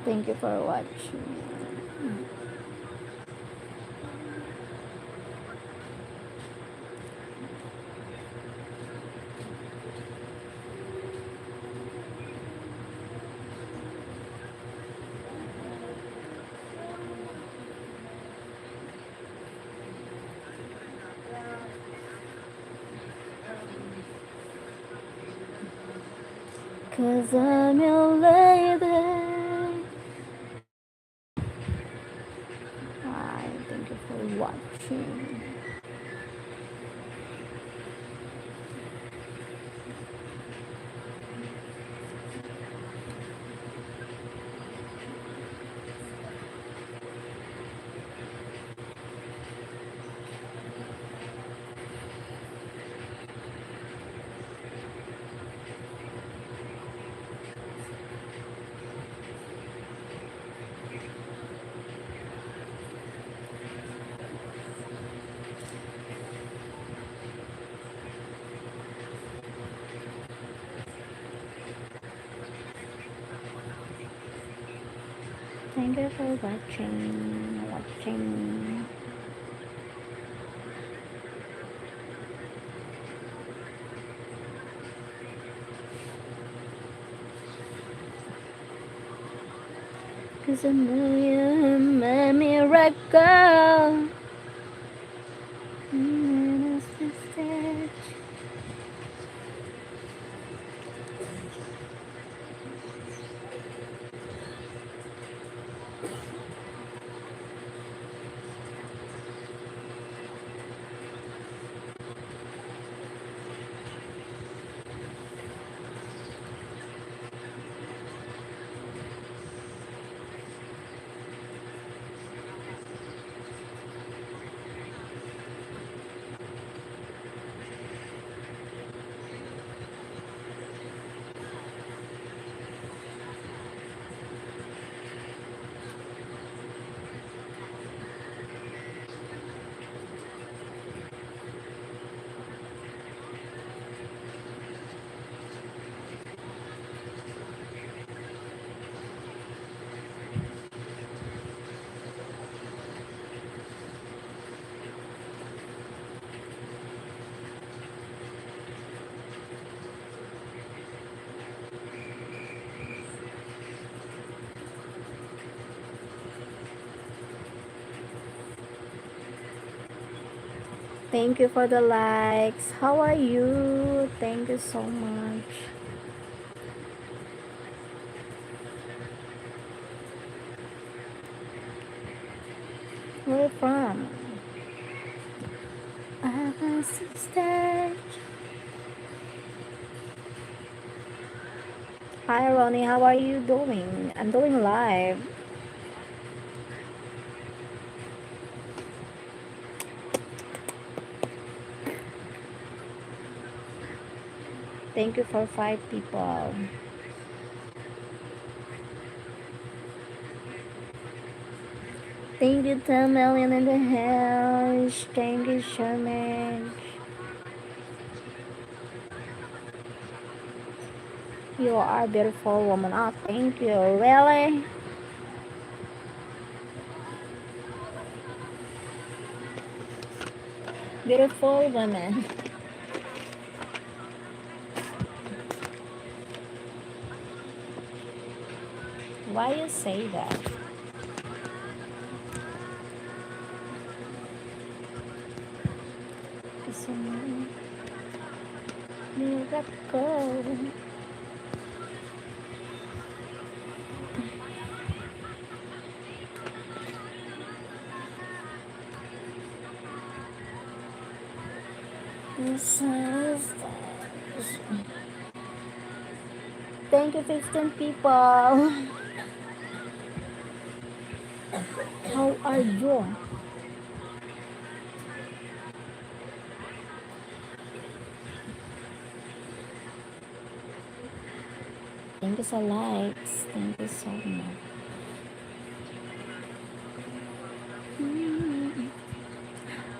Thank you for watching. Cause I'm your lady. Hi, thank you for watching. Thank you for watching. Cause a million a miracle. It's the stage. Thank you for the likes. How are you? Thank you so much. Where you from? I'm a sister. Hi Ronnie, how are you doing? I'm doing live. Thank you for 5 people. Thank you 10 million in the house. Thank you so much. You are a beautiful woman. Oh, thank you. Really? Beautiful women. Why you say that? It's a miracle. Thank you, 15 people. How are you? Thank you for likes. Thank you so much.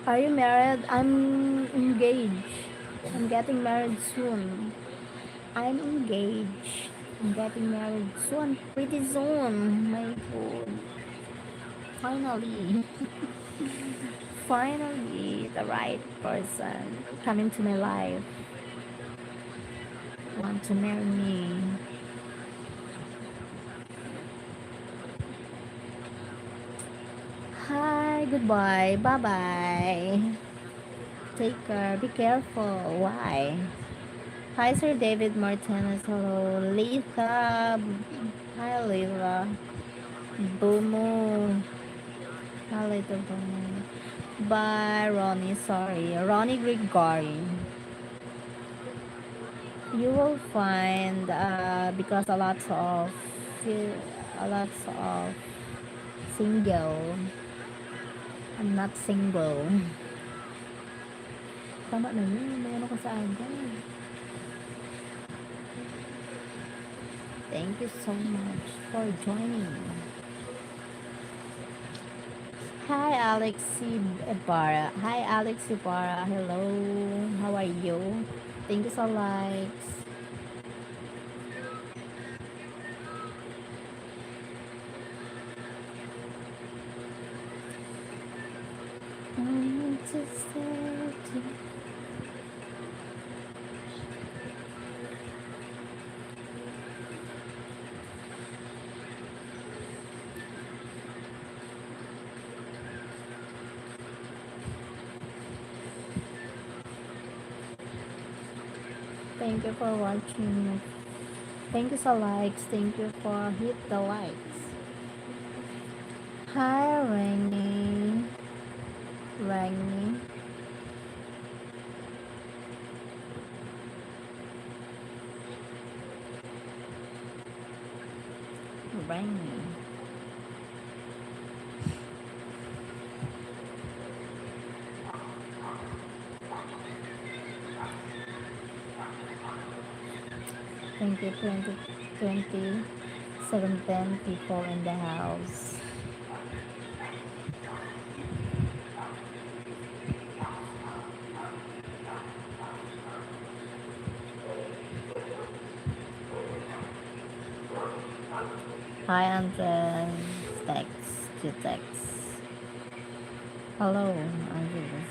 Are you married? I'm engaged. I'm getting married soon. I'm engaged. I'm getting married soon, pretty soon. My God. Finally. Finally, the right person coming to my life want to marry me. Hi, goodbye, bye bye. Take care, be careful. Why? Hi, Sir David Martinez. Hello, Lisa. Hi, Lisa. Bumu. Hi, Lisa Bumu. Bye, Ronnie. Sorry, Ronnie Grigori. You will find because a lot of single. I'm not single. Tama na yun. May ano ka sa agad. Thank you so much for joining. Hi, Alexi Ibarra. Hi, Alex Ibarra. Hello. How are you? Thank you so likes. Thank you for watching. Thank you so likes. Thank you for hit the likes. Hi, Rainy. Rainy. Rainy. Thank you, 2020. 17 people in the house. Hi, Andres. Text. Hello, Andres.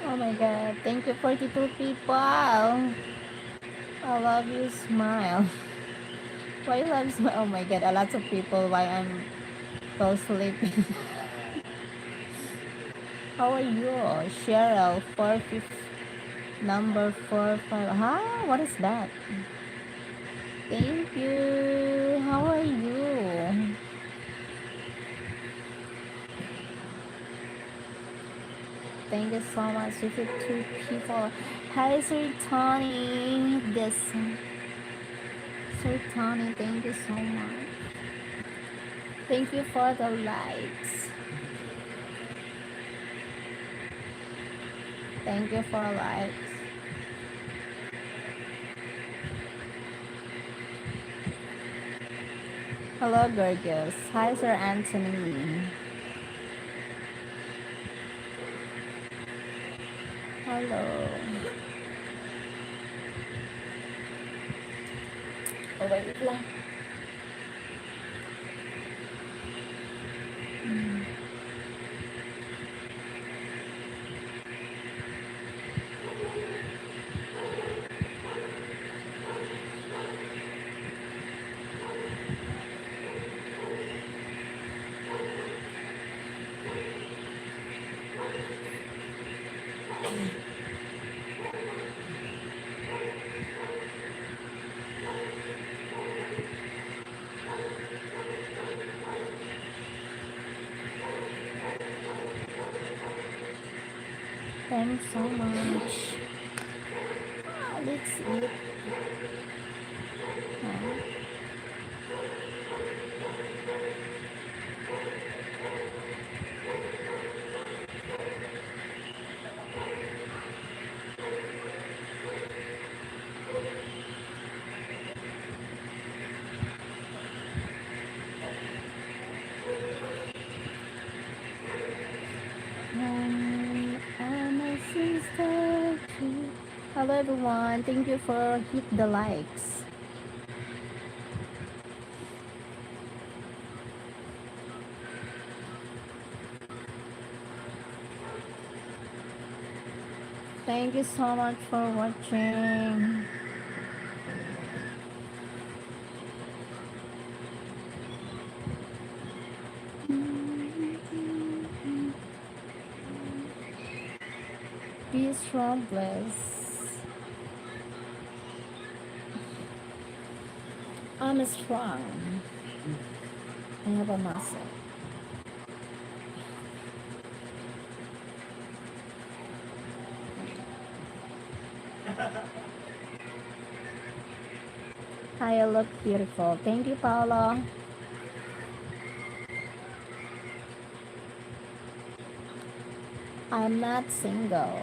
Oh my god, thank you 42 people. I love you smile. Why you love smile? Oh my god, a lot of people why I'm so sleepy. How are you? Cheryl, number 45. Huh? What is that? Thank you. How are you? Thank you so much. 52 people. Hi, Sir Tony. This Sir Tony, thank you so much. Thank you for the likes. Thank you for likes. Hello, gorgeous. Hi, Sir Anthony. Hello. Oh, wait lang. Thanks so much. Let's eat. I'm a sister too. Hello everyone. Thank you for hit the likes. Thank you so much for watching. Be strong, bless. I'm strong. I have a muscle. Hi, I look beautiful. Thank you, Paula. I'm not single.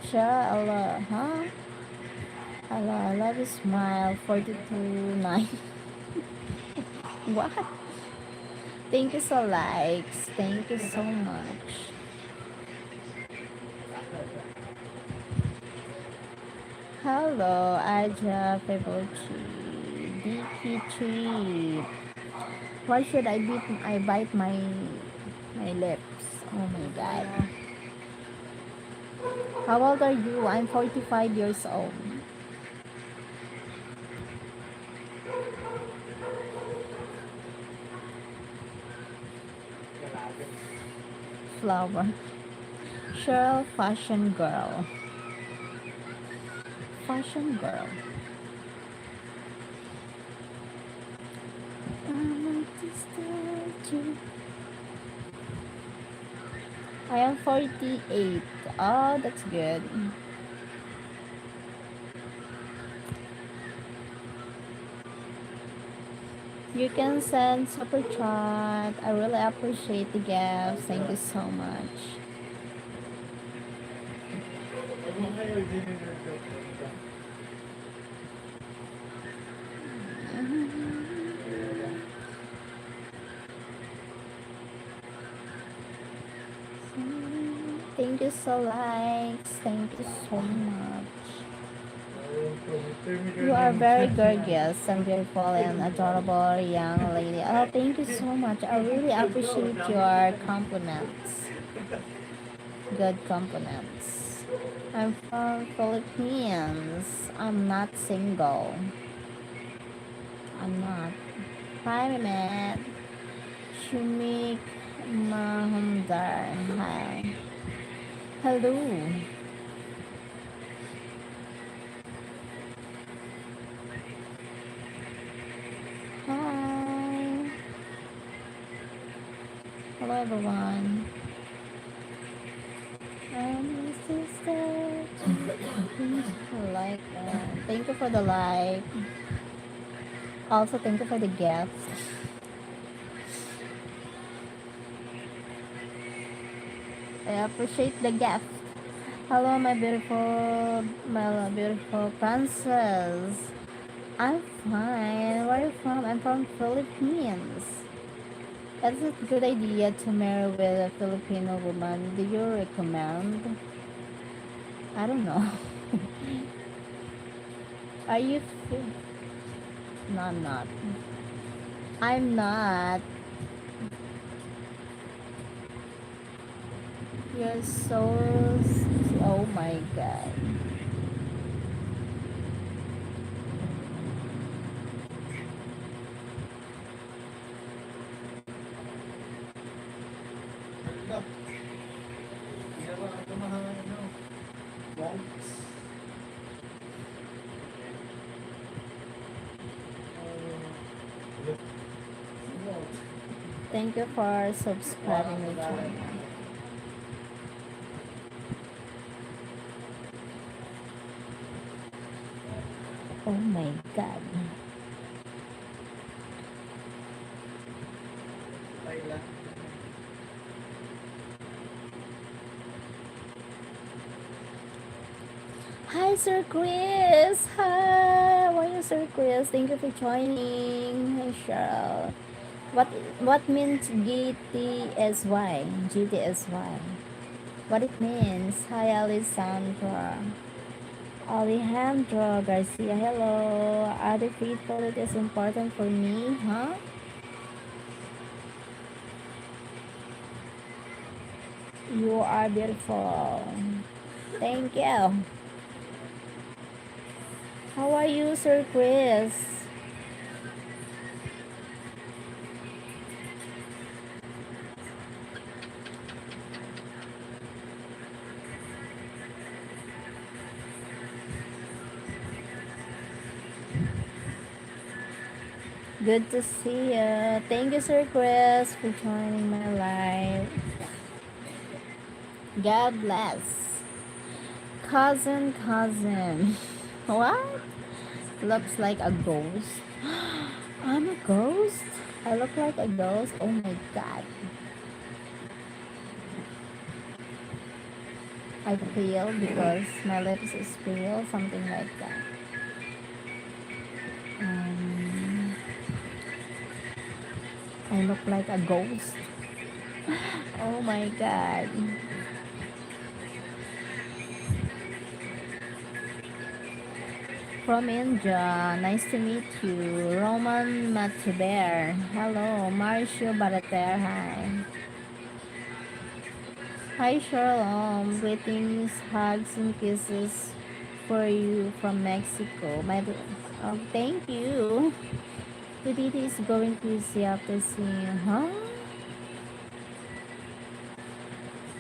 Sure, Allah, huh? Allah, I love your smile. 42 9. What? Thank you so likes. Thank you so much. Hello, Aja Febochi. Dicky Tree. Why should I bite my lips? Oh my god. How old are you? I'm 45 years old. Flower. Cheryl, fashion girl. Fashion girl. I am 48. Oh, that's good. You can send super chat. I really appreciate the gifts. Thank you so much. Thank you so likes. Thank you so much. You are very gorgeous and beautiful and adorable young lady. Oh, thank you so much. I really appreciate your compliments. Good compliments. I'm from Philippines. I'm not single. I'm not. Hi, Mehmet. Shumik Mahamdar. Hi. Hello. Hi. Hello, everyone. Sister. Like, thank you for the like. Also, thank you for the gift. I appreciate the gift. Hello, my beautiful princess. I'm fine. Where are you from? I'm from Philippines. Is it a good idea to marry with a Filipino woman? Do you recommend? I don't know. Are you? No, I'm not. I'm not. You're so. Oh my god. Thank you for subscribing my channel. Oh my god. Hi, Sir Chris. Hi. How are you, Sir Chris? Thank you for joining. Hi, Cheryl. What what means GTSY? GTSY. What it means? Hi, Alessandra. Alejandro Garcia. Hello. Are the faithful? It is important for me, huh? You are beautiful. Thank you. How are you, Sir Chris? Good to see you. Thank you, Sir Chris, for joining my live. God bless. Cousin. What? Looks like a ghost. I'm a ghost? I look like a ghost? Oh my god. I feel because my lips is pale, something like that. Um, I look like a ghost. Oh my god. From India, nice to meet you. Roman Matiber. Hello, Marcio Barater. Hi. Hi, Sheryl Ohm. Greetings, hugs, and kisses for you from Mexico. Oh, thank you. Today is going crazy after seeing, huh?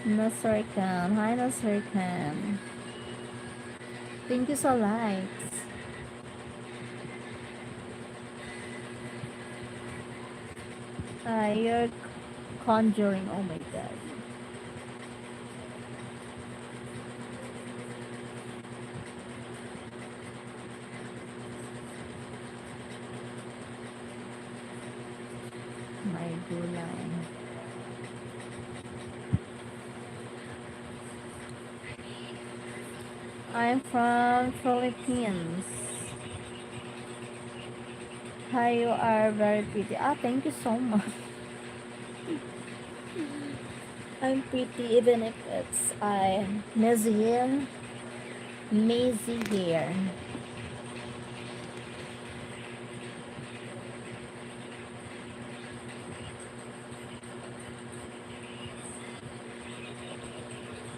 Nasarkan. Hi, Nasarkan. Thank you so likes. You're conjuring. Oh my god. My gulay. I'm from Philippines. Hi, you are very pretty. Ah, thank you so much. I'm pretty even if it's messy hair.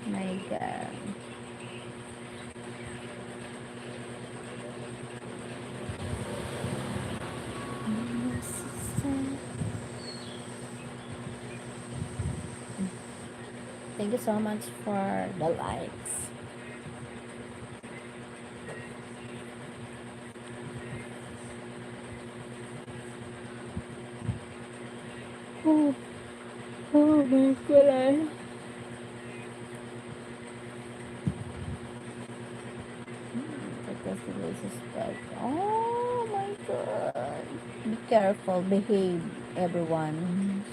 My god. Thank you so much for the likes. Oh, oh my god. Because the suspect. Oh my god. Be careful, behave, everyone.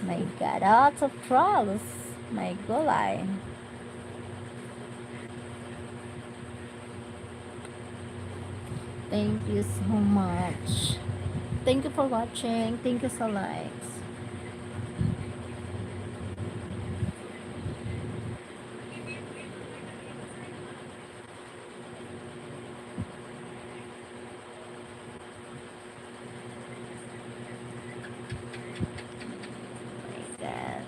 My god, lots of trolls. My god. Thank you so much. Thank you for watching. Thank you so likes. My god.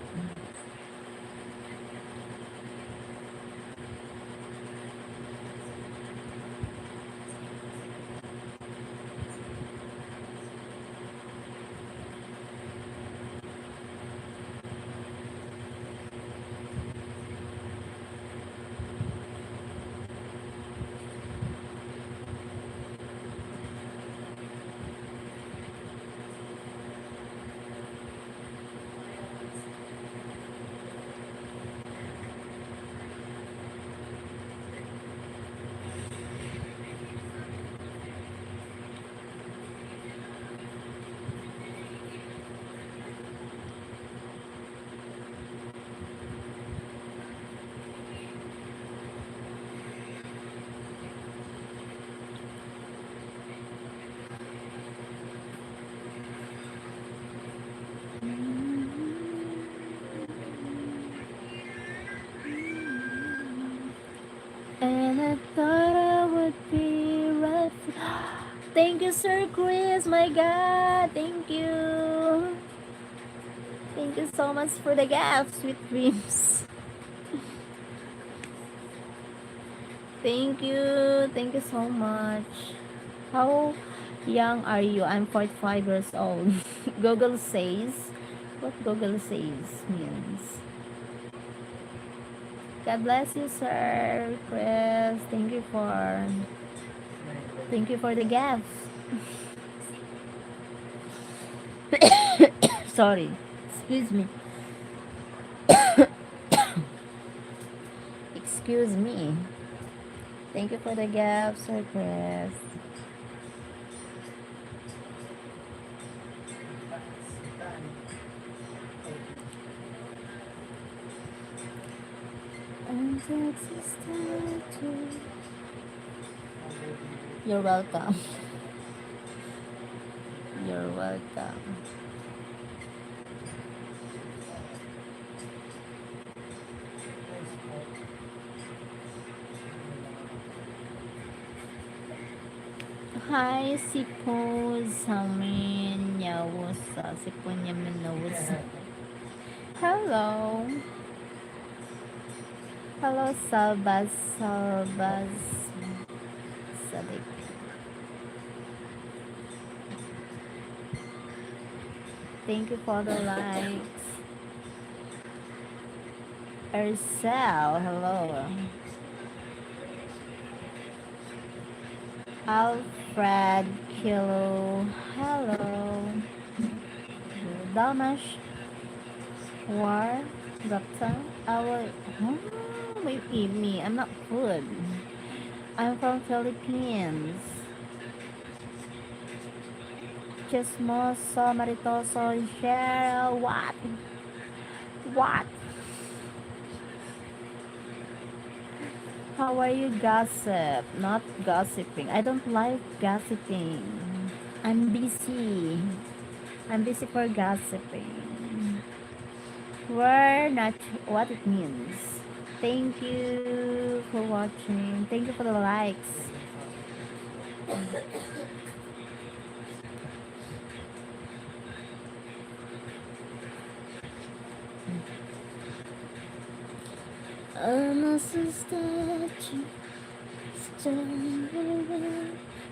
And I thought I would be right. Thank you, Sir Chris. My God, thank you. Thank you so much for the gift, sweet dreams. Thank you so much. How young are you? I'm 45 years old. Google says, what Google says means. God bless you, Sir Chris. Thank you for the gift. Sorry, excuse me. Excuse me. Thank you for the gift, Sir Chris. And Texas tattoo. You're welcome. You're welcome. Hi, Sipo Samin Yawusa. Sipo Nyamin Nawusa. Hello. Hello, Salbas. Sadik. Thank you for the likes. Ursel, hello. Alfred Kilo, hello. Dalmash, War, Doctor, our, maybe me, I'm not food. I'm from Philippines. Chismoso, Maritoso, Cheryl, what? What? How are you, gossip? Not gossiping. I don't like gossiping. I'm busy. I'm busy for gossiping. We're not what it means. Thank you for watching. Thank you for the likes. I'm a sister.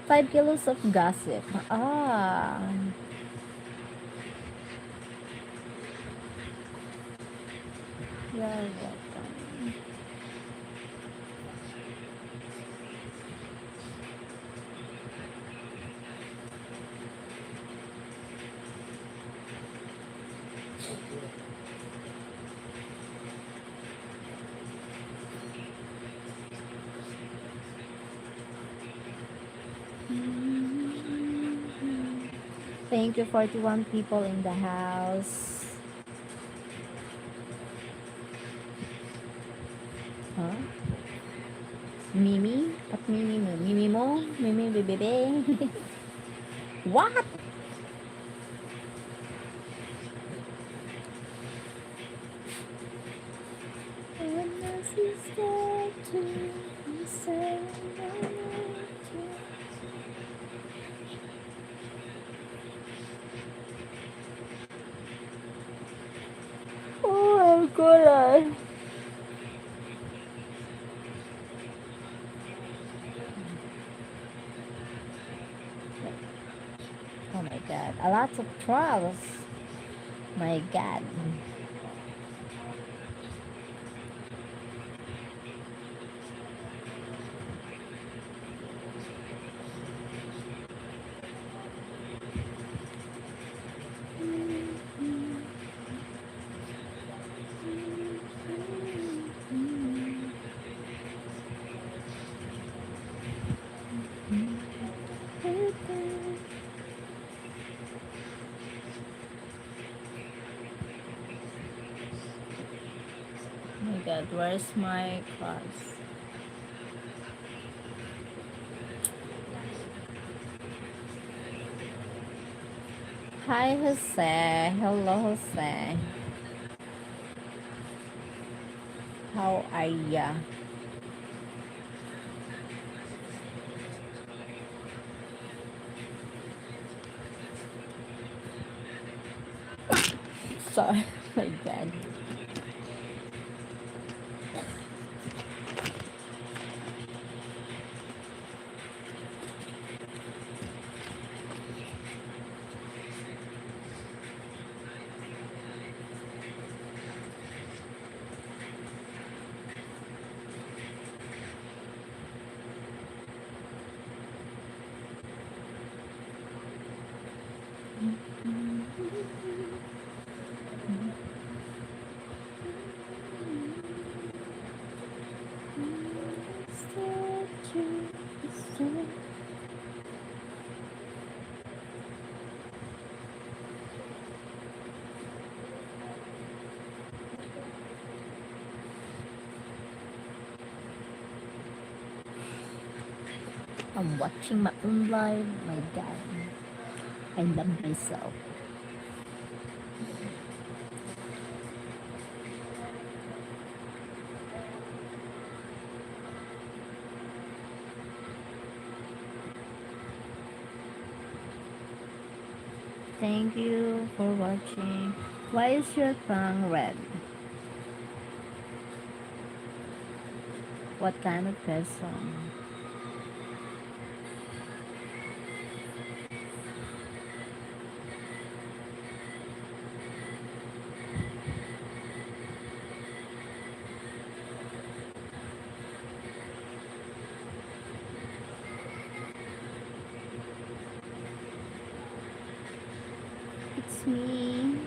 5 kilos of gossip. Ah. You're welcome. Thank you, 41 people in the house. Huh? Mimi? Ba't Mimi mo? Mimi mo? Mimi bebebe? What? Oh my god. Oh my god. A lot of trials. My god. Oh my god, where's my class? Hi Jose. Hello Jose. How are ya? Sorry. Oh my god. I'm watching my own live. My god. I love myself. Thank you for watching. Why is your tongue red? What kind of person? It's me.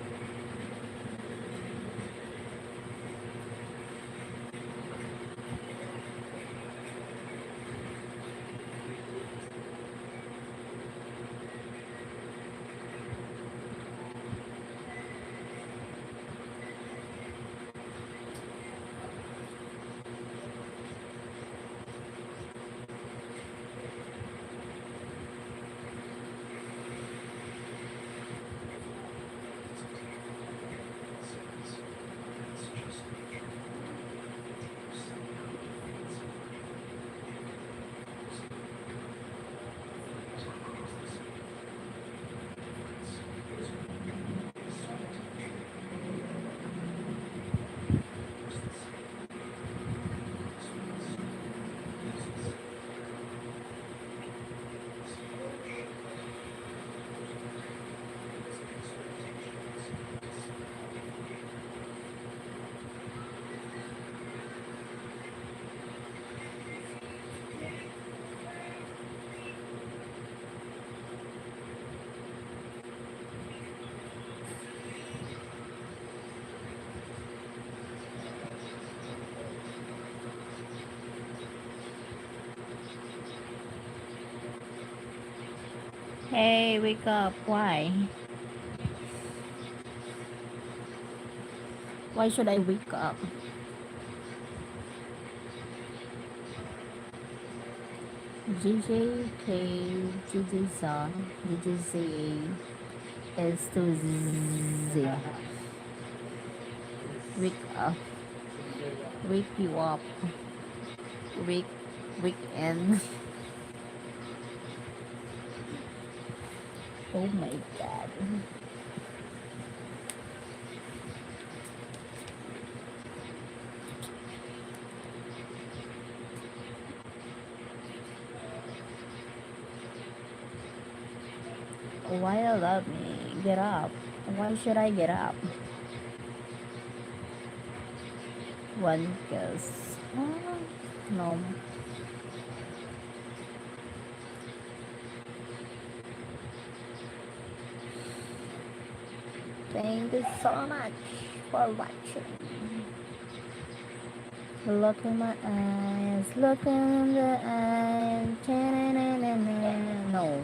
Hey, wake up. Why? Why should I wake up? GJK, GJza, GJZA is to Z. Wake up. Wake you up. Wake, weekend. Oh my god. Why you love me? Get up. Why should I get up? One kiss. No. Thank you so much for watching. Look in my eyes, look in the eyes. No.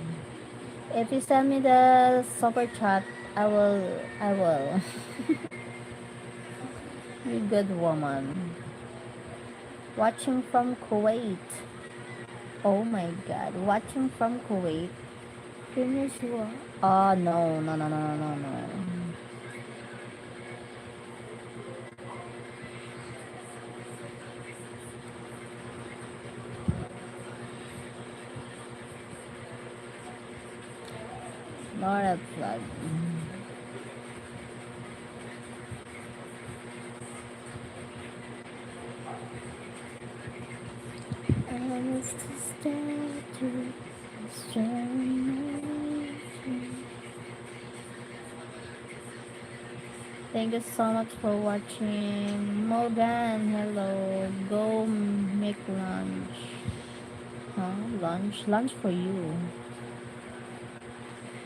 If you send me the super chat, I will. You good woman. Watching from Kuwait. Oh my god, watching from Kuwait. Finish what? Oh no, no, no, no, no, no. Not a plug. I was to stay to Thank you so much for watching. Morgan, hello. Go make lunch. Huh? Lunch? Lunch for you.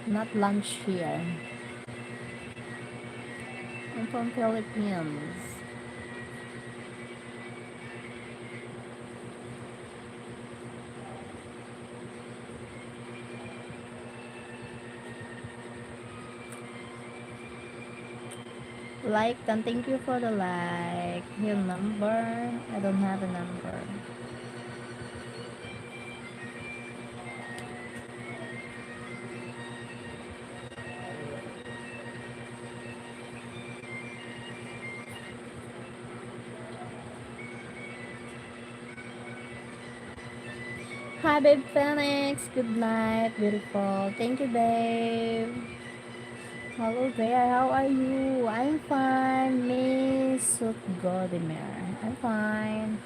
Not lunch here. I'm from Philippines. Like and thank you for the like. Your number? I don't have a number. Hi, babe Phoenix. Good night, beautiful. Thank you, babe. Hello there. How are you? I'm fine, Miss Godimer. I'm fine.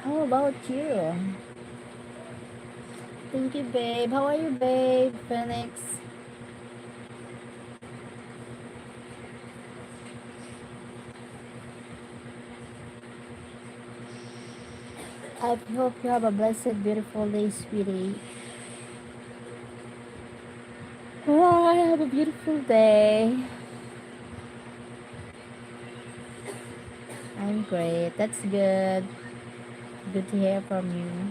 How about you? Thank you, babe. How are you, babe? Phoenix. I hope you have a blessed, beautiful day, sweetie. Oh, I have a beautiful day. I'm great. That's good. Good to hear from you.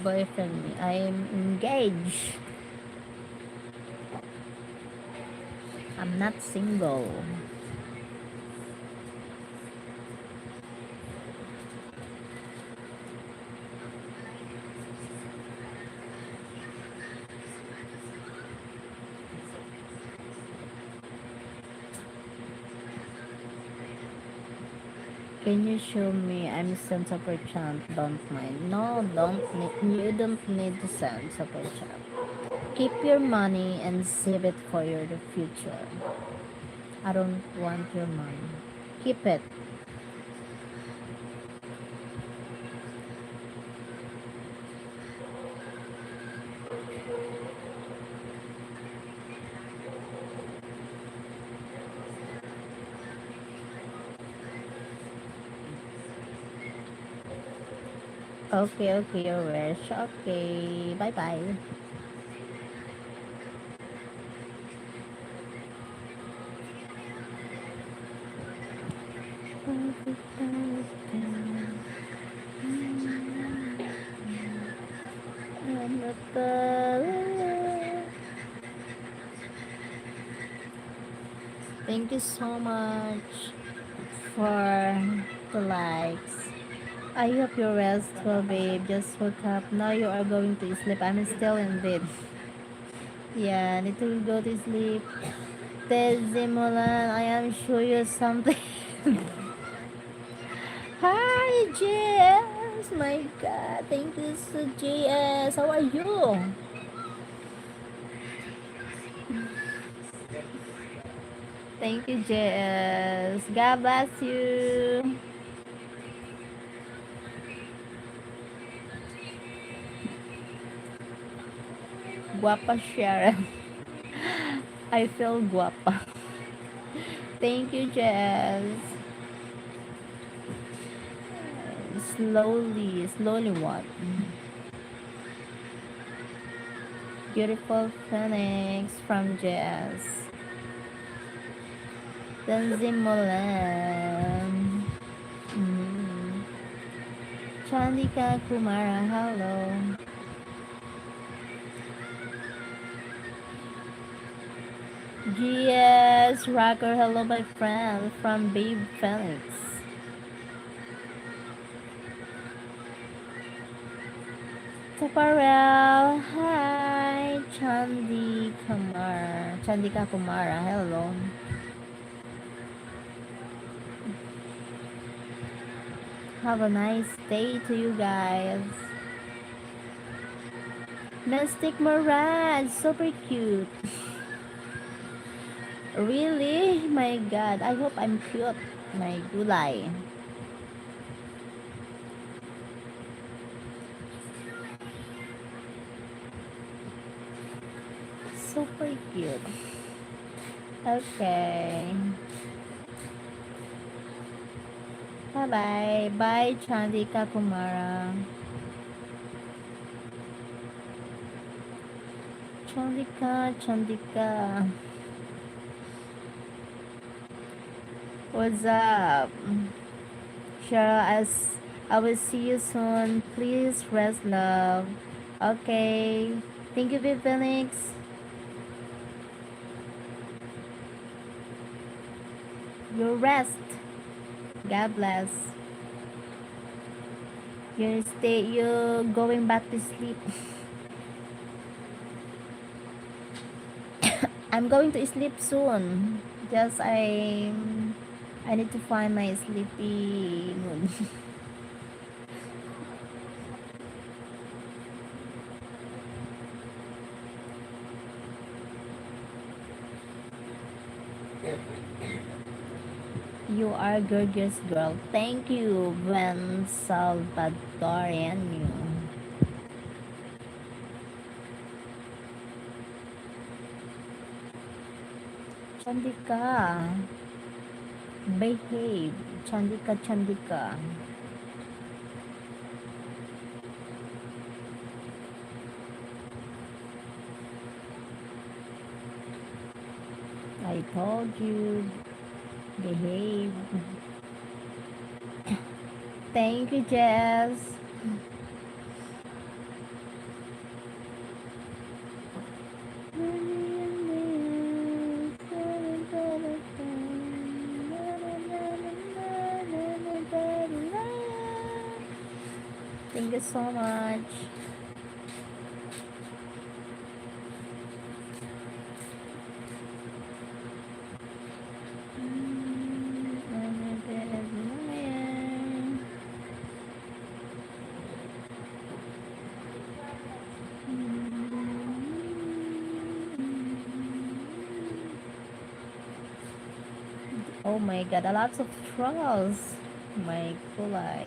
Boyfriend, I'm engaged. I'm not single. Can you show me? I'm sent super chat. Don't mind. No, don't need. You don't need to send super chat. Keep your money and save it for your the future. I don't want your money. Keep it. Okay, okay, your wish. Okay, bye bye. Thank you so much for the likes. I hope you rest well, babe. Just woke up. Now you are going to sleep. I'm still in bed. Yeah, need to go to sleep. Tezimulan, I am sure you something. Hi, JS. My God, thank you, so JS. How are you? Thank you, JS. God bless you. Guapa Sharon. I feel guapa. Thank you, JS. Slowly what? Beautiful Phoenix from JS. Tanzimulan. Mm. Chandika Kumara, hello. GS Rocker, hello my friend from Babe Phoenix. Taparel, hi. Chandika Kumara, hello. Have a nice day to you guys. Mystic Mirage, super cute. Really? My God, I hope I'm cute. My gulay. Super cute. Okay. Bye bye. Bye, Chandika Kumara. Chandika. What's up? Cheryl, I will see you soon. Please rest, love. Okay. Thank you, Phoenix. You rest. God bless. You going back to sleep. I'm going to sleep soon. Just I need to find my sleepy mood. You are a gorgeous girl. Thank you, Gwen Salvadorian. Chandika. Behave. Chandika. I told you. Behave. Thank you, Jess. Thank you so much. Oh my god, a lot of trolls. My kulay.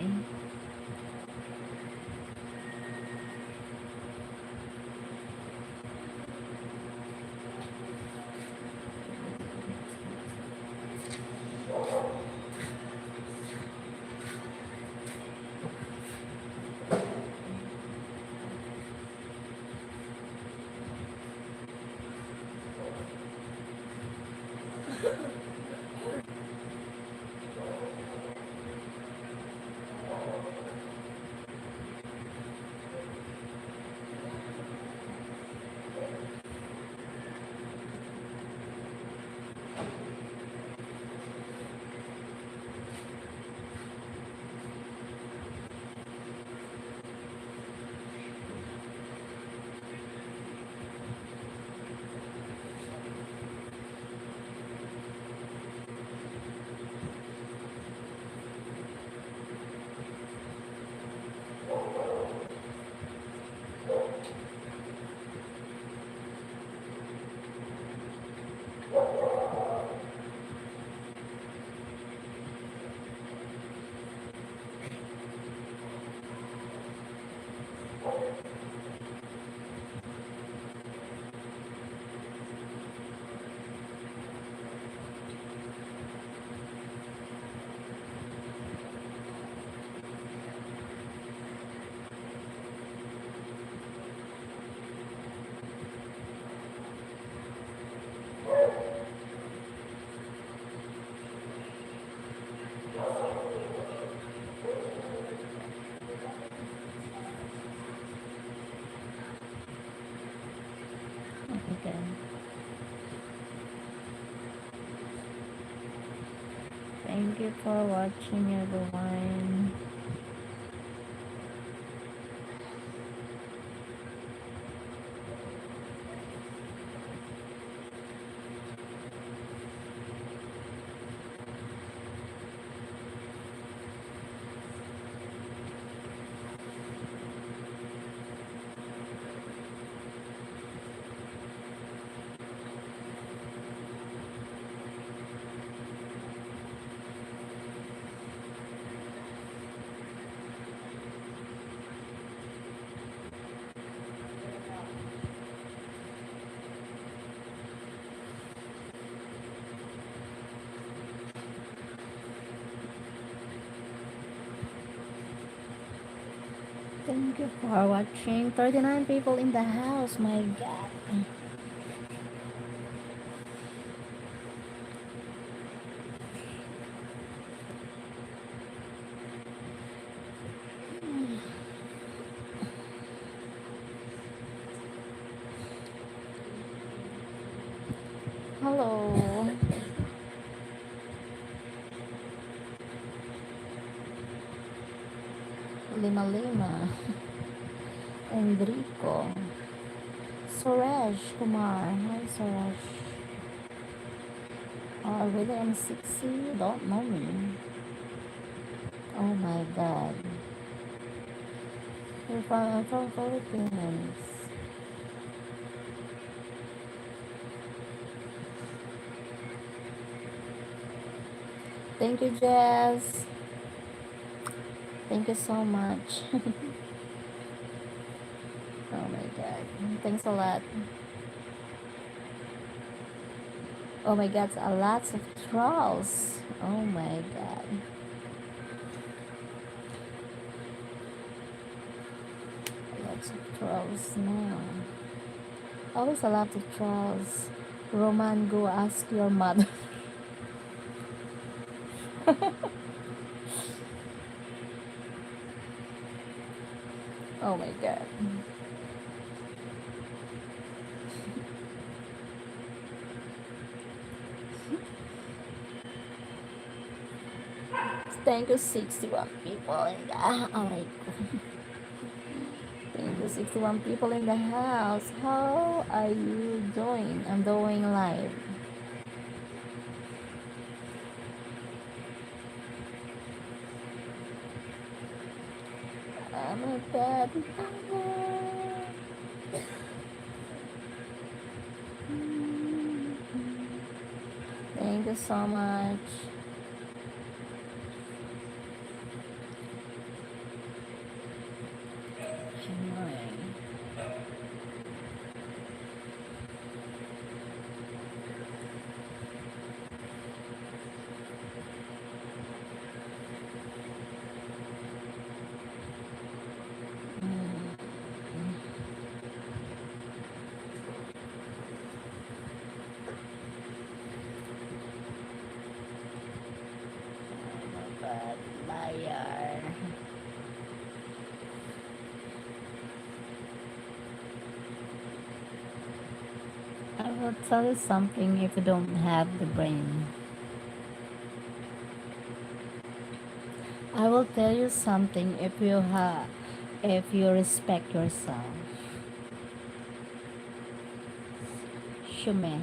Thank you for watching, everyone. Thank you for watching. 39 people in the house, my god. Hello. Lima Lima. Enrico. Suresh Kumar. Hi, Suresh. Oh, really? I'm 60? You don't know me. Oh my god. I'm from Philippines. Thank you, Jess. Thank you so much. Oh my god. Thanks a lot. Oh my god, a lots of trolls. Oh my god. Lots of trolls now. Always a lot of trolls. Roman, go ask your mother. Oh my god. Thank you, 61 people in the oh my god. Thank you, 61 people in the house. How are you doing? I'm doing live. Oh my god. Thank you so much. But liar. I will tell you something if you don't have the brain. I will tell you something if you respect yourself. Shume.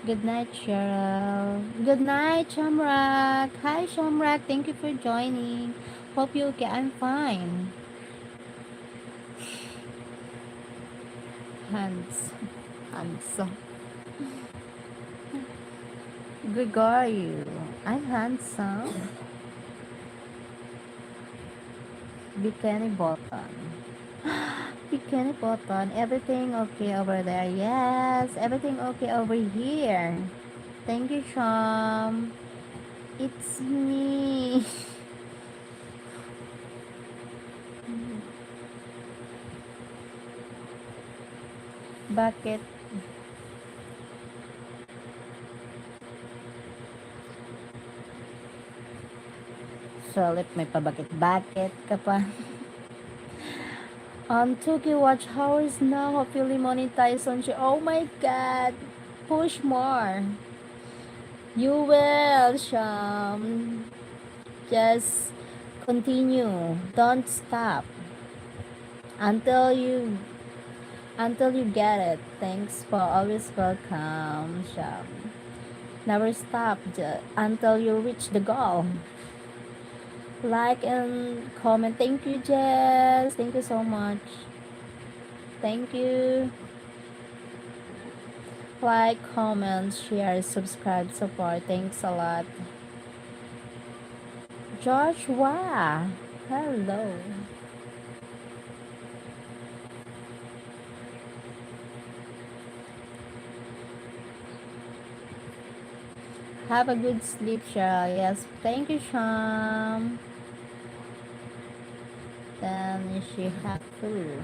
Good night, Cheryl. Good night, Shamrak. Hi, Shamrak. Thank you for joining. Hope you okay. I'm fine. Hans. Hans. Gregorio. I'm handsome. Bikini button. Bikini button. Everything okay over there? Yes. Everything okay over here. Thank you, Sham. It's me. Bakit? Solid, may pabakit-bakit ka pa. Tuki watch hours now. Hopefully monetize on you. Oh my god. Push more. You will, Sham. Just continue. Don't stop until you get it. Thanks for always welcome, Sham. Never stop until you reach the goal. Like and comment. Thank you, Jess. Thank you so much. Thank you. Like, comment, share, subscribe, support. Thanks a lot. Joshua. Hello. Have a good sleep, Cheryl. Yes. Thank you, Sham. Then she have food.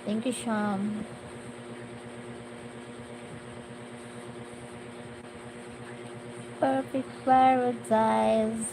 Thank you, Sham. Perfect paradise.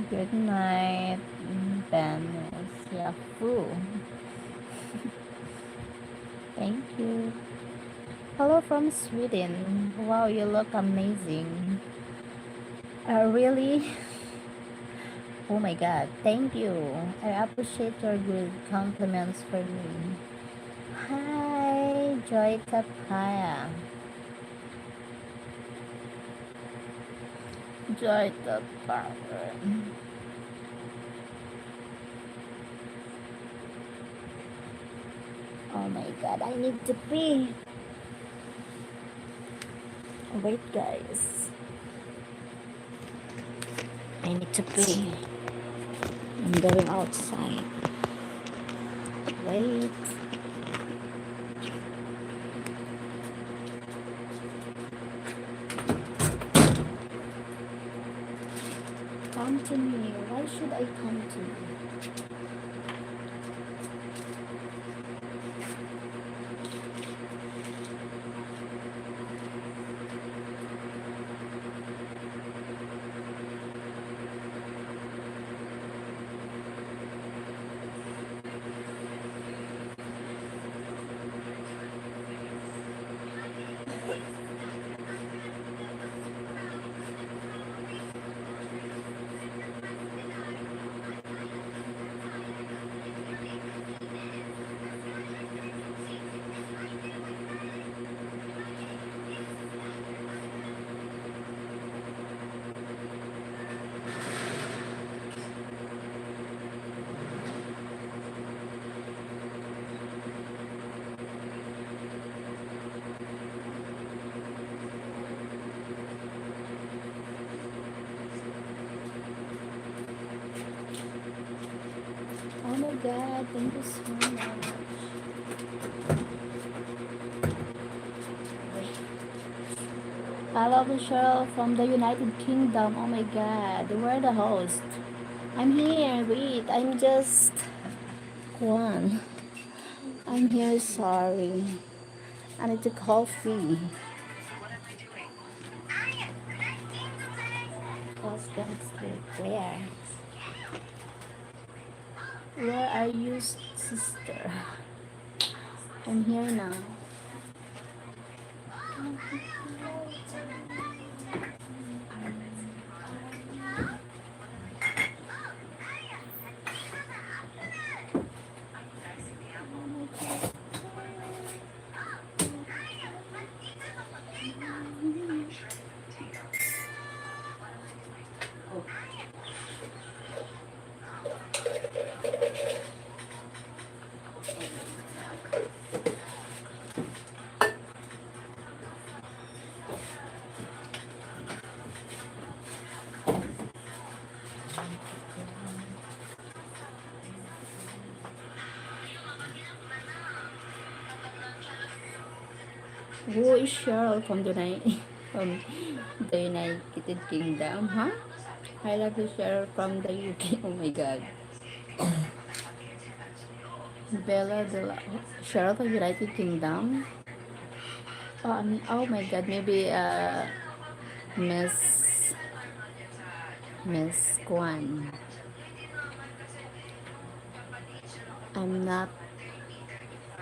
Good night, Dennis. Yeah, food. Thank you. Hello from Sweden. Wow, you look amazing. Really? Oh my god, thank you. I appreciate your good compliments for me. Hi, Joy Tapaya. Joy Tapaya. Oh my god, I need to pee. Wait, guys. I need to pee. I'm going outside. Wait. Come to me. Why should I come to you? Oh my god, thank you so much. Hello, Cheryl from the United Kingdom. Oh my god, we're the host. I'm here. Wait, I'm just one. I'm here. Sorry. I need to coffee. Husband sleep. Where? Where are you, sister? I'm here now. Who is Cheryl from the from the United Kingdom? Huh? I love the Cheryl from the UK. Oh my God. Bella de la Cheryl from United Kingdom. Oh, oh my God. Maybe Miss Miss Kwan. I'm not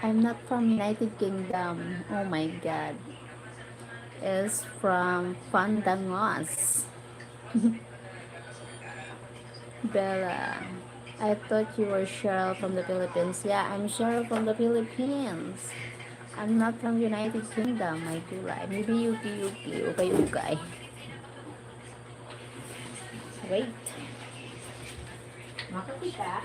I'm not from United Kingdom. Oh my God. Is from Fandangos. Bella. I thought you were Cheryl from the Philippines. Yeah, I'm Cheryl from the Philippines. I'm not from United Kingdom. I do lie. Maybe Yuki. Okay, okay. Wait. Makakita?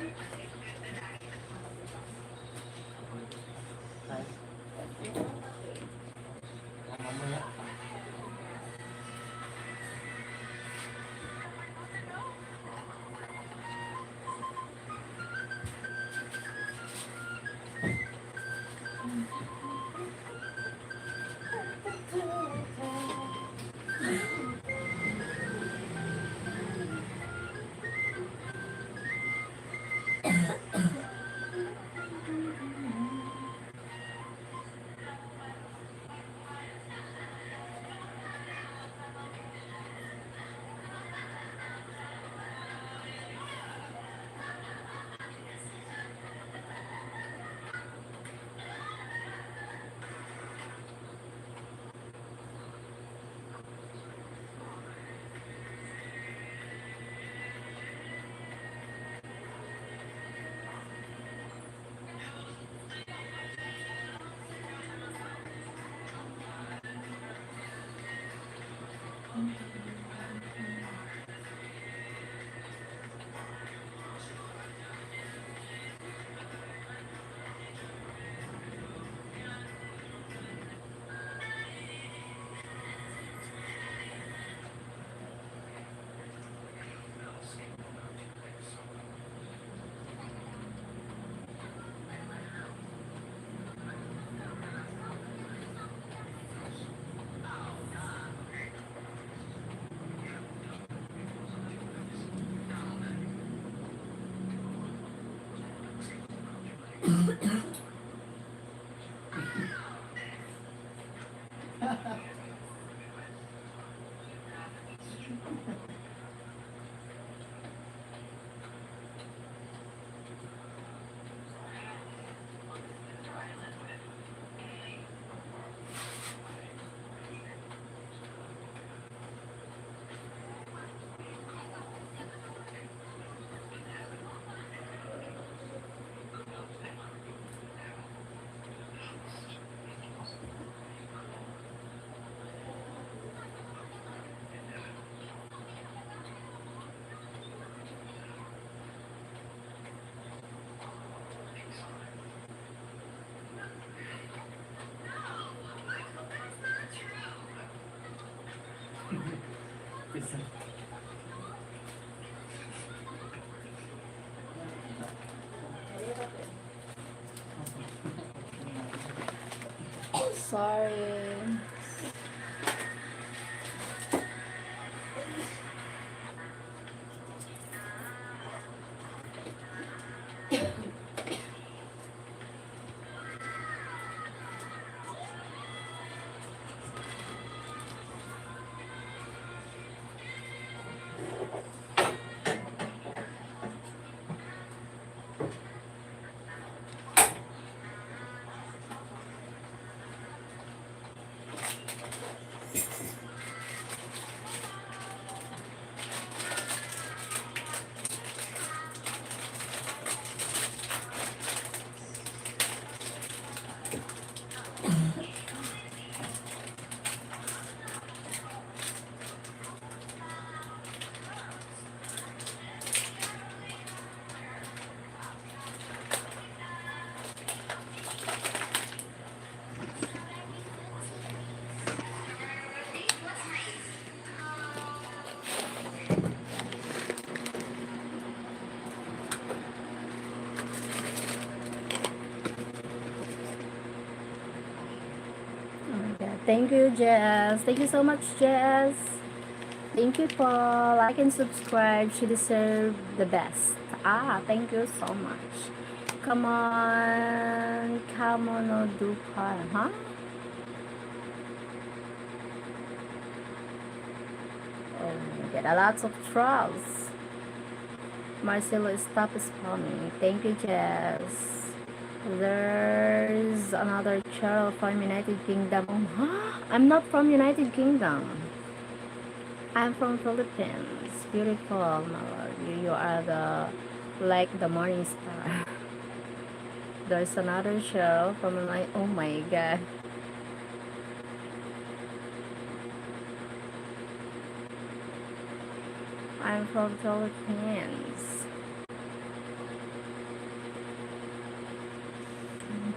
Sorry. Thank you, Jess. Thank you so much, Jess. Thank you for like and subscribe. She deserves the best. Thank you so much. Come on, come on, no do huh? Oh, get a lot of trolls. Marcelo, stop spamming. Thank you, Jess. There's another Cheryl from United Kingdom. I'm not from United Kingdom. I'm from Philippines. Beautiful, my lord. You are the like the morning star. There's another Cheryl from my. Oh my god. I'm from Philippines.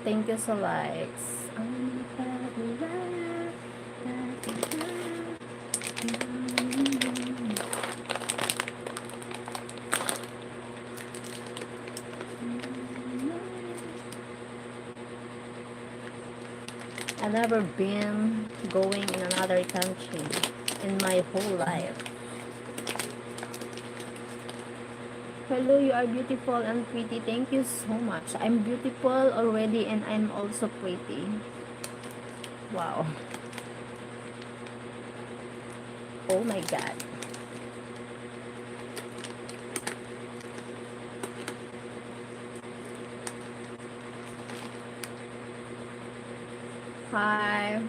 Thank you so likes. I've never been going in another country in my whole life. Hello, you are beautiful and pretty. Thank you so much. I'm beautiful already and I'm also pretty. Wow. Oh my god. Hi.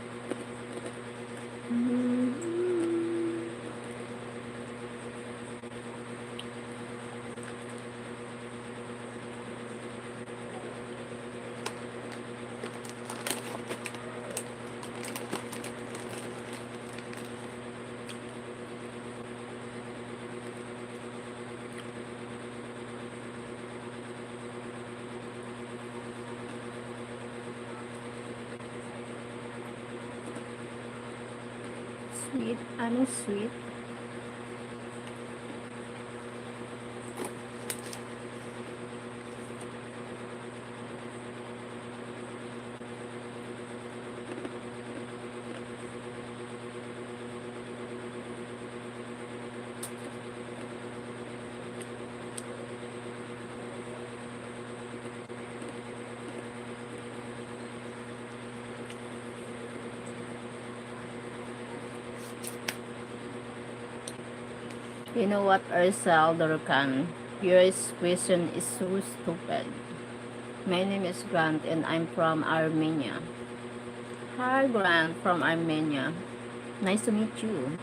Sweet. Ano sweet? You know what, Ursel Dorkan? Your question is so stupid. My name is Grant and I'm from Armenia. Hi, Grant from Armenia. Nice to meet you.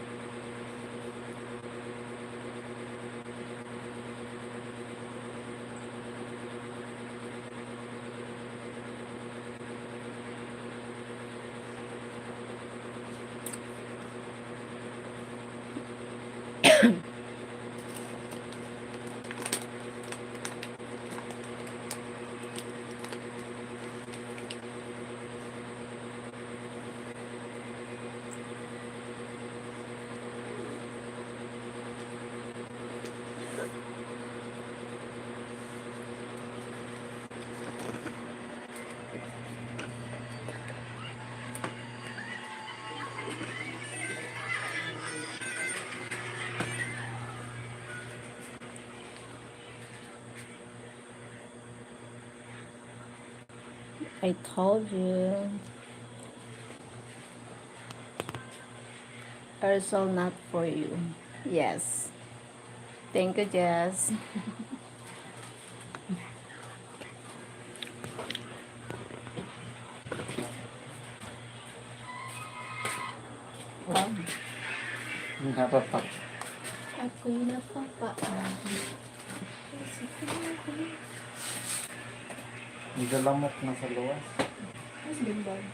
I told you. Ursel not for you. Yes. Thank you, Jess. Napapak. Ako'y napapaan. Medyo lamok na sa luwas. Mas bimbang.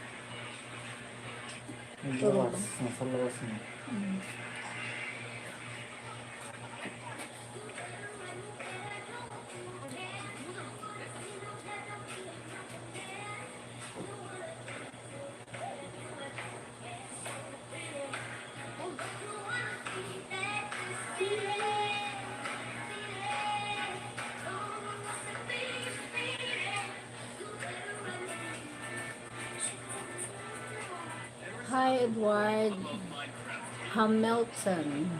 Medyo luwas. Nasa luwas na. Hi, Edward Hamilton.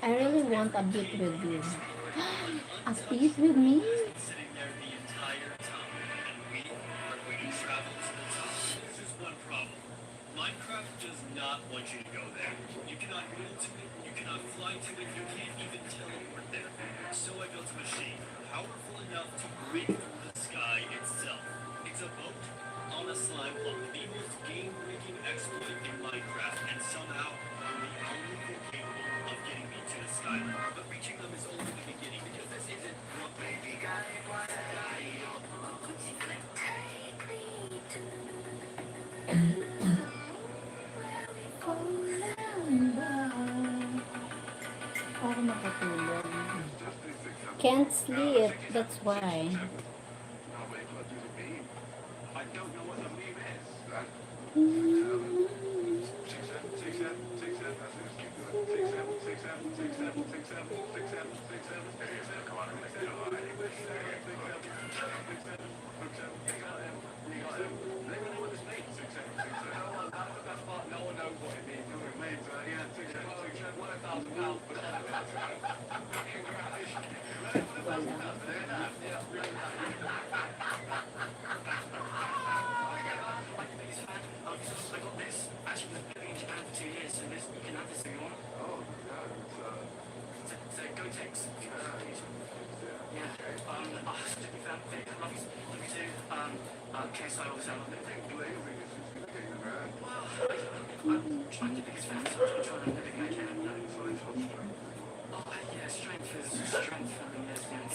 I really want a beat with you. A beat with me? Ako makatulog. Can't sleep, that's why.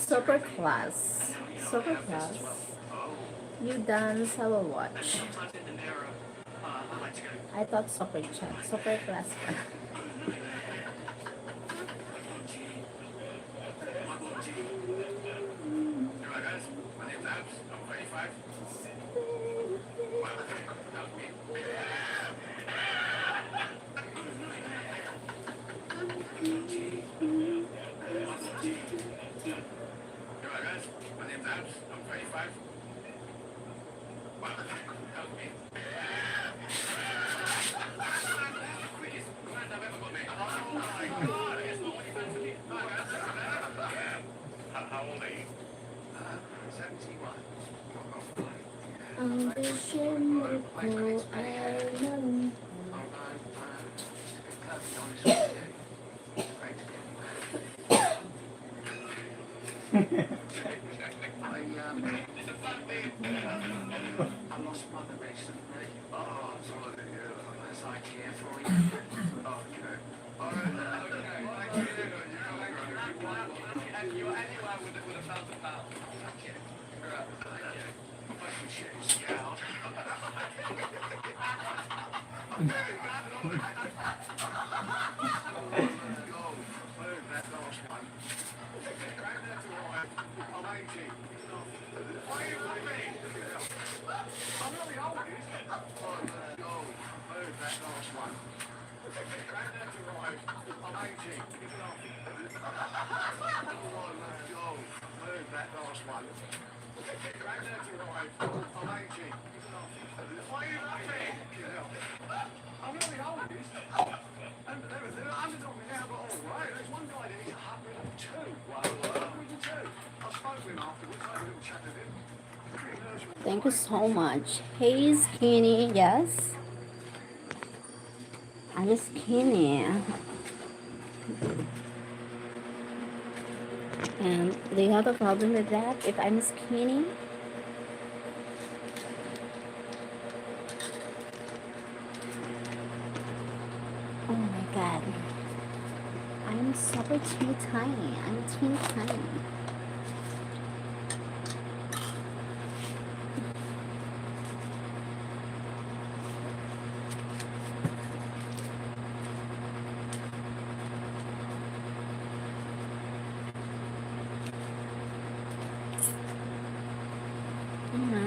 Super class. Super class. You dance, I will watch. I thought super chat. Super class. Ambition, Bicol, Island. Thank you so much. Hey, Skinny. Yes, I'm skinny. And do you have a problem with that if I'm skinny? Oh my god. I'm super teeny tiny. I'm teeny tiny.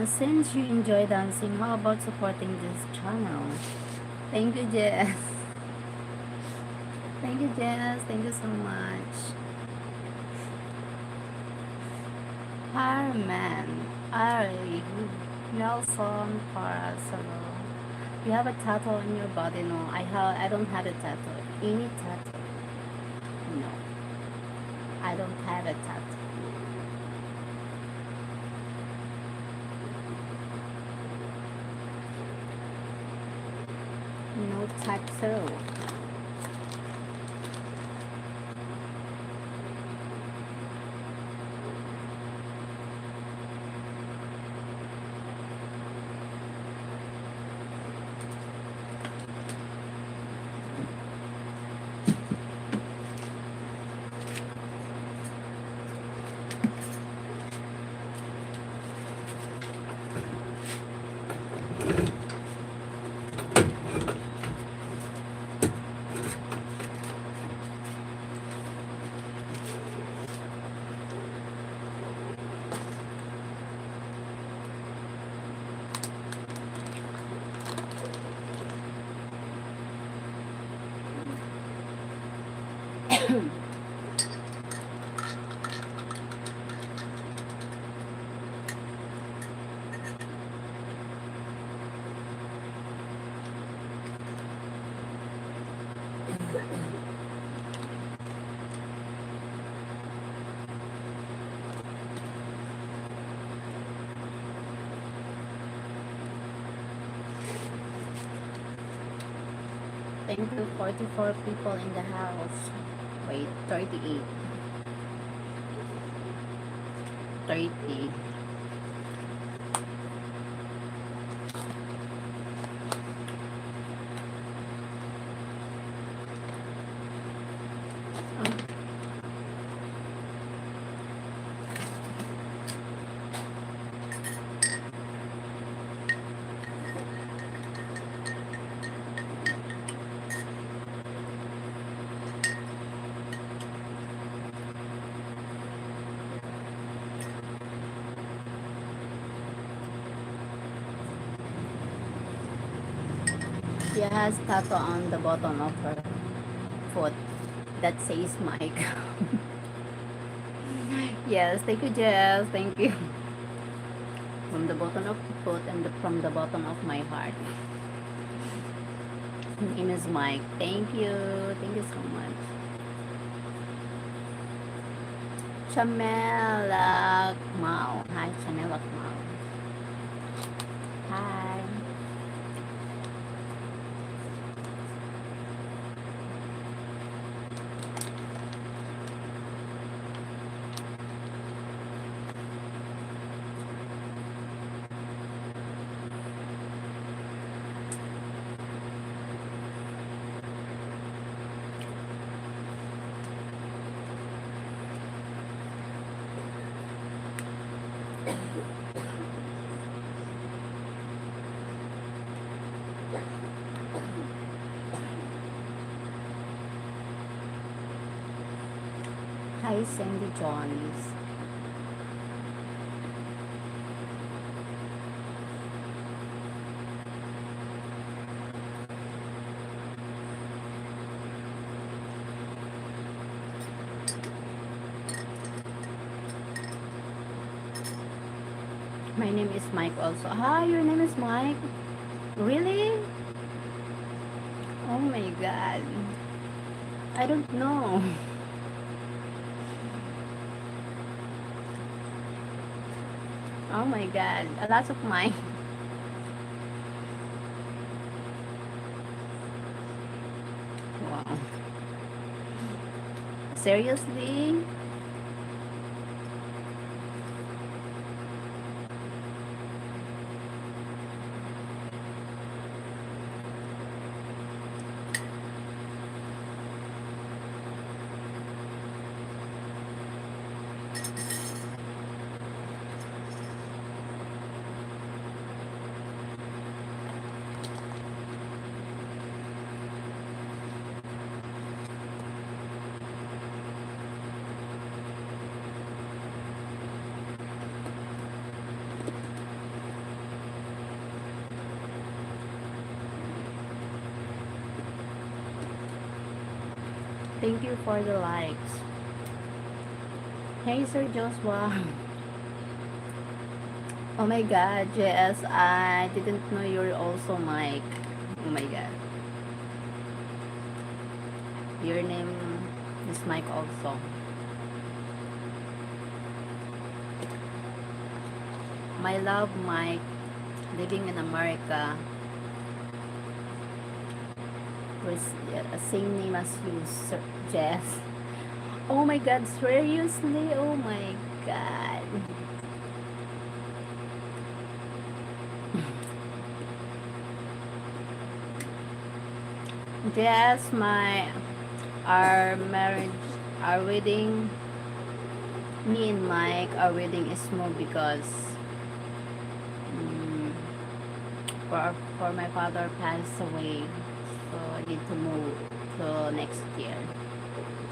Since you enjoy dancing, how about supporting this channel? Thank you, Jess. Thank you, Jess. Thank you so much. Harman, are you? Nelson Parasolo. You have a tattoo on your body? No, I don't have a tattoo. Any tattoo? No, I don't have a tattoo. No tattoo. Thank you, 44 people in the house. Wait, 38. 30. She has tattoo on the bottom of her foot that says Mike. Yes, thank you, Jess. Thank you. From the bottom of the foot and from the bottom of my heart. His name is Mike. Thank you. Thank you so much. Chamela Mao. Hi, Chamela Mao. Hi. Hi, Sandy Jones. My name is Mike also. Hi, your name is Mike? Really? Oh my god. I don't know. Oh my god. A lot of Mike. Wow. Seriously? Thank you for the likes. Hey, Sir Joshua. Oh my god, JS, I didn't know you're also Mike. Oh my god. Your name is Mike also. My love, Mike, living in America, with same name as you, Sir Jess. Oh my god, seriously? Oh my god. Jess, our marriage, our wedding, me and Mike, our wedding is small because mm, for my father passed away, so I need to move to next year.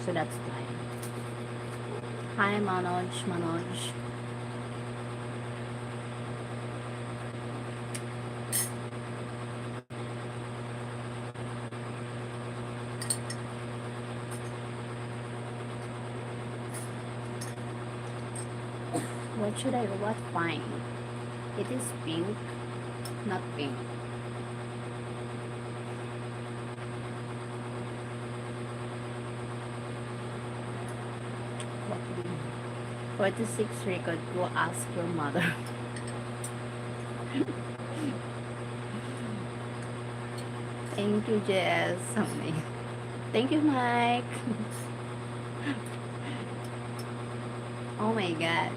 So that's why. Hi Manoj. What find? It is pink, not pink. What 46 record, go ask your mother. Thank you, Jess. Thank you, Mike. Oh my god.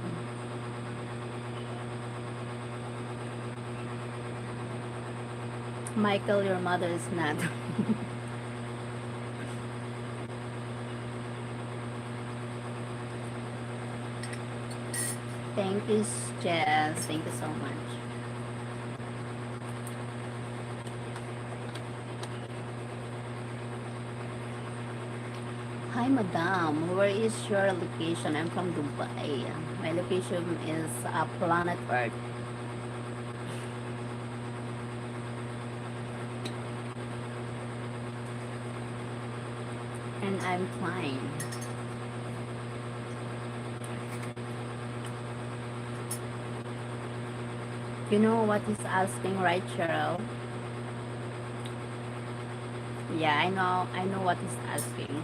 Michael, your mother is not. Thank you, Jess. Thank you so much. Hi, madam. Where is your location? I'm from Dubai. My location is planet Earth. And I'm flying. You know what he's asking, right, Cheryl? Yeah, I know what he's asking.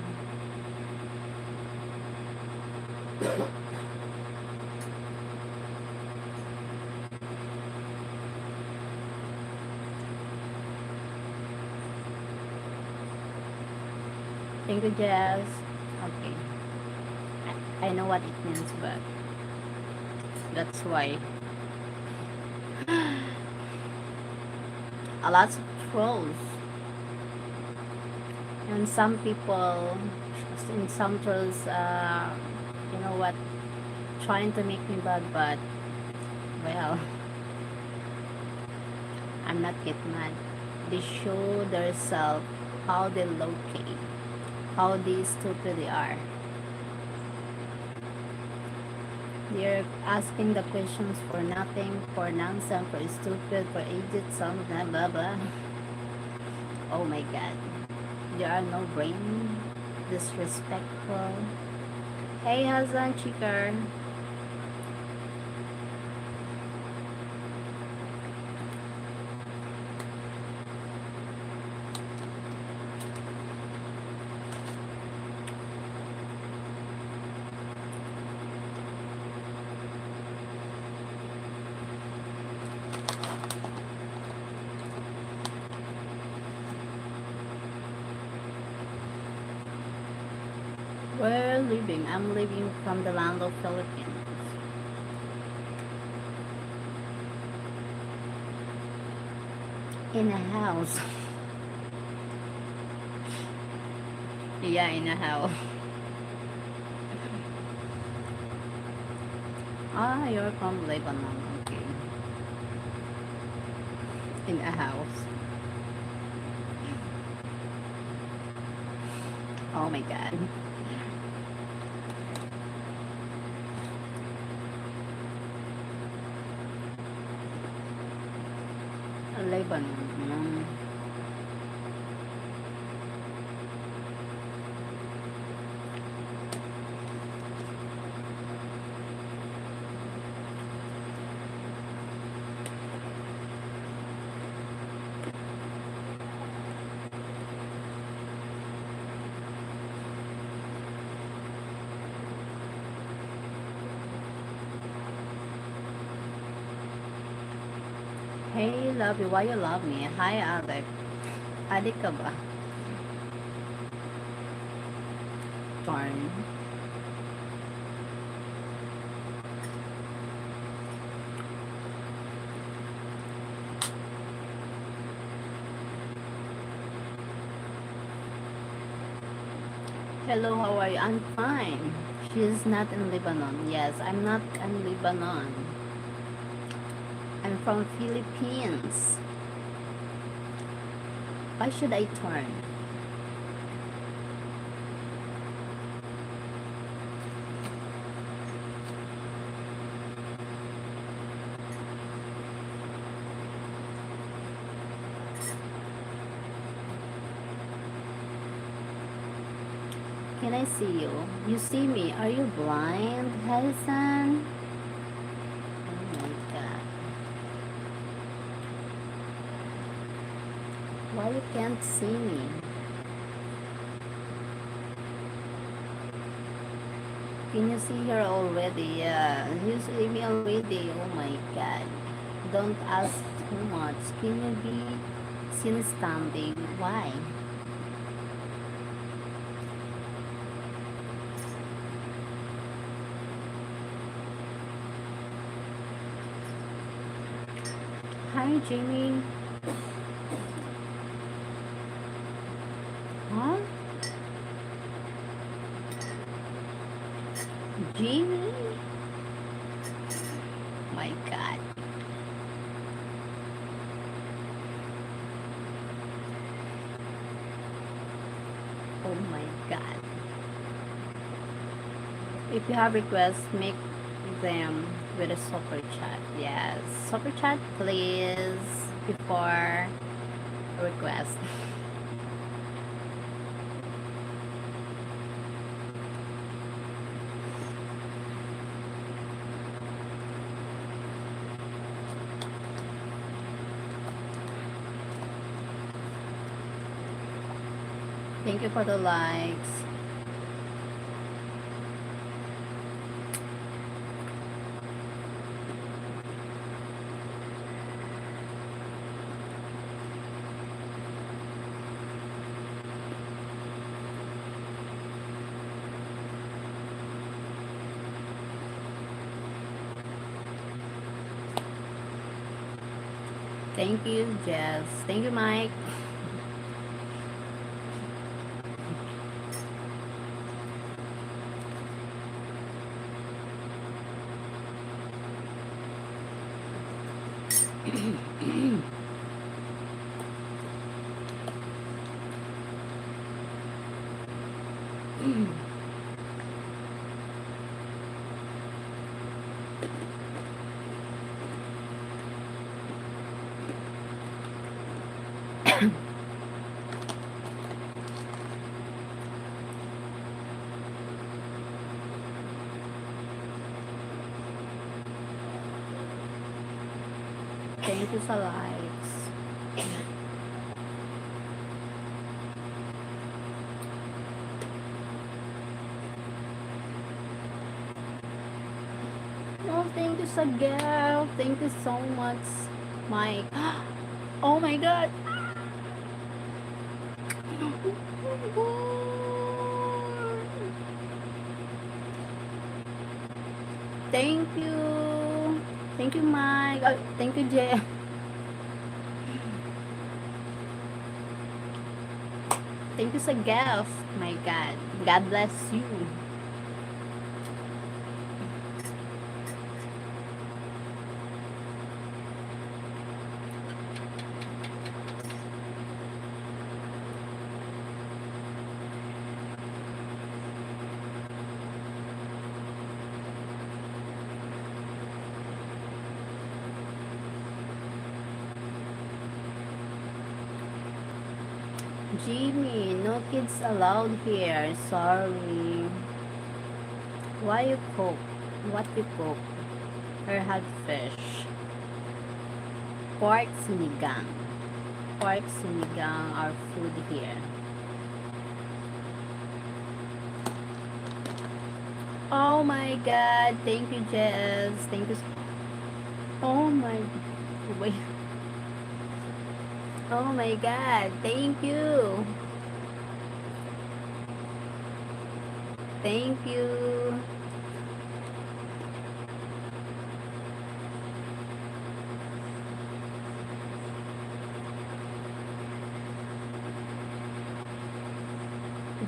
Thank you, Jess. Okay. I know what it means, but that's why. A lot of trolls. And some people, in some trolls, you know what, trying to make me bad, but, well, I'm not get mad. They show themselves how they locate, how they stupid they are. They're asking the questions for nothing, for nonsense, for stupid, for idiot, some blah blah blah. Oh my god. There are no brain, disrespectful. Hey Hazan Chikar. We're leaving. I'm leaving from the land of Philippines. In a house. Yeah, in a house. Ah, you're from Lebanon. Okay. In a house. Oh my god. Lebanon. Hey, love you. Why you love me? Hi, Alec. Adik ka ba? Darn. Hello, how are you? I'm fine. She's not in Lebanon. Yes, I'm not in Lebanon. I'm from Philippines. Why should I turn? Can I see you? You see me. Are you blind, Harrison? Oh my god. Why you can't see me? Can you see her already? Yeah, you see me already. Oh my god. Don't ask too much. Can you be seen standing? Why? Hi, Jamie. Huh? Jamie? My god. Oh my god. If you have requests, make them with a super chat. Yes. Super chat, please. Before request. Thank you for the likes. Thank you, Jess. Thank you, Mike. Thank you sa likes. Oh, thank you sa girl. Thank you so much, Mike. Oh my god. Thank you. Thank you, Mike. Oh, thank you, Jay. Thank you sa gift. My God. God bless you. Jimmy, no kids allowed here. Sorry. Why you cook? What you cook? Or had fish? Pork sinigang. Pork sinigang are food here. Oh my god. Thank you, Jess. Thank you. Oh my. Wait. Oh my God. Thank you. Thank you.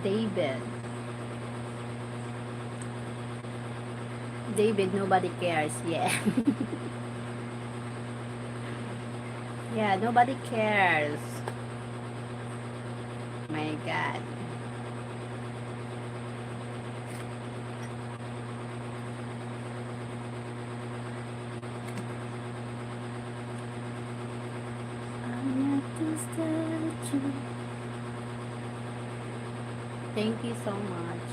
David. David, nobody cares. Yeah. Yeah, nobody cares. My God. I'm not the statue. Thank you so much.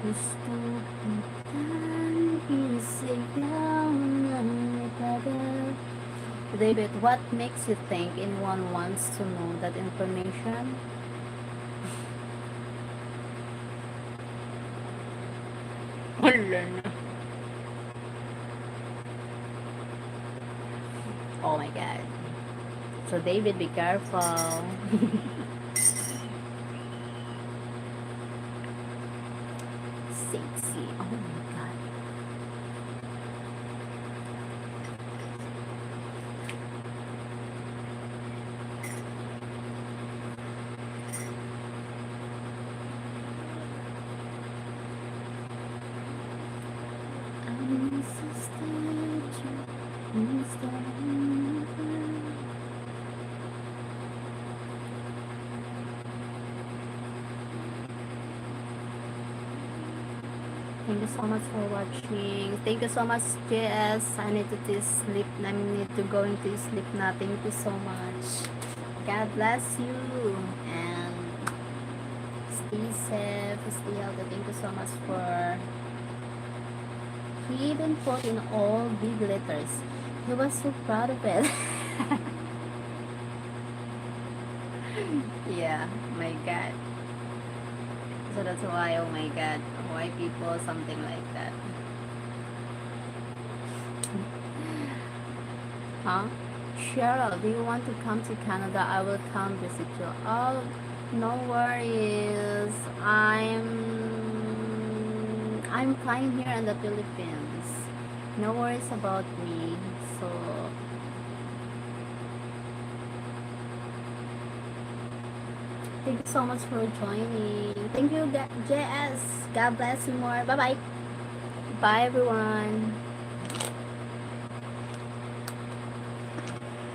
Gusto kitang isigaw ng matagal. David, what makes you think anyone wants to know that information? Wala na. Oh my God. So David, be careful. Sexy. Oh my God. I'm so statue. I'm standing there. Thank you so much for watching. Thank you so much, JS. I need to sleep. I need to go into sleep now. Thank you so much. God bless you. And stay safe. Stay healthy. Thank you so much for... He even put in all big letters. He was so proud of it. Yeah, my God. So that's why, oh my God, why people something like that? Huh? Cheryl, do you want to come to Canada? I will come visit you. Oh, no worries. I'm fine here in the Philippines. No worries about me. So thank you so much for joining. Thank you, JS. God bless you more. Bye bye. Bye everyone.